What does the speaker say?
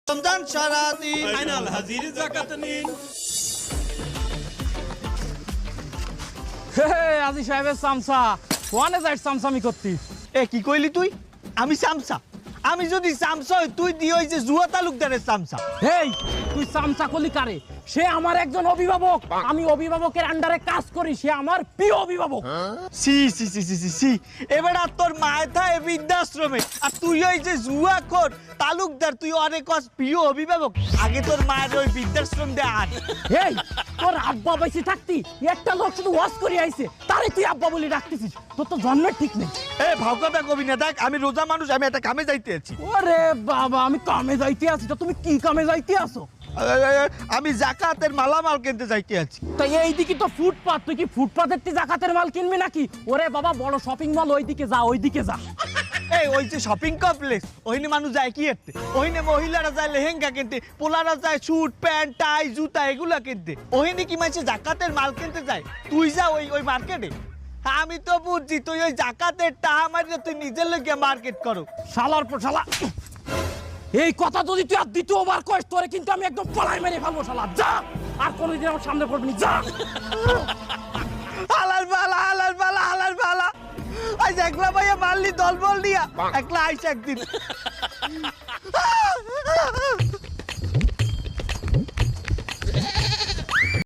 রমজান সারাদিন আইনাল হাজির যাকাত নিন। আজি সাহেবের সামসা ওয়ানে যাই সামসামি করতিস। কি কইলি তুই? আমি সামসা? আমি যদি সামসা হই তুই দি ওই যে জুয়া তালুকদারের সামসা। হেই তুই সামসা কলি কারে? সে আমার একজন অভিভাবক, আমি অভিভাবকের আন্ডারে কাজ করি, সে আমার প্রিয় অভিভাবক। সি সি সি সি সি সি এবার আর তোর মাথা এ বৃদ্ধাশ্রমে আর তুই ওই যে জুয়া খোর তালুকদার, তুই অনেক প্রিয় অভিভাবক। আগে তোর মায়ের ওই বৃদ্ধাশ্রম দে আন। হেই তোর আব্বা বেঁচে থাকতি একটা লোক শুধু ওয়াশ করে আইছে, তারে তুই আব্বা বলে ডাকতেছিস? তোর তো জন্মের ঠিক নেই। ভাউকাটা কবি না, দেখ আমি রোজা মানুষ, আমি একটা কামে যাইতে আছি। ওরে বাবা, আমি কামে যাইতে আছি তো তুমি কি কামে যাইতে আসো? আমি জাকাতের মালামাল কিনতে যাইতে আছি। তাই এইদিকে তো ফুটপাত, তুই কি ফুটপাতের তুই জাকাতের মাল কিনবি নাকি? ওরে বাবা বড় শপিং মল, ওইদিকে যা, ওইদিকে যা। ওই যে শপিং কমপ্লেক্স, ওইনে মানুষ যায় কি এতে? ওইনে মহিলারা যায় লেহেঙ্গা কিনতে, পোলারা যায় স্যুট প্যান্ট টাই জুতা এগুলা কিনতে। ওইনে কি মানুষ জাকাতের মাল কিনতে যায়? তুই যা ওই মার্কেটে। আমি তো বুঝছি তুই ওই জাকাতের টাকা মারিয়ে তুই নিজের লইগে মার্কেট করো। শালার পর শালা, এই কথা যদি তুই আর দ্বিতীয়বার কইস তোরে কিন্তু আমি একদম পলাই মেরে ফেলবো। শালা যা, আর কোনোদিন আমার সামনে পড়বি না, যা। হালাল বালা হালাল বালা হালাল বালা। আজ একলা ভাইয়া মারলি দল বল দিয়া, একলা আইস একদিন।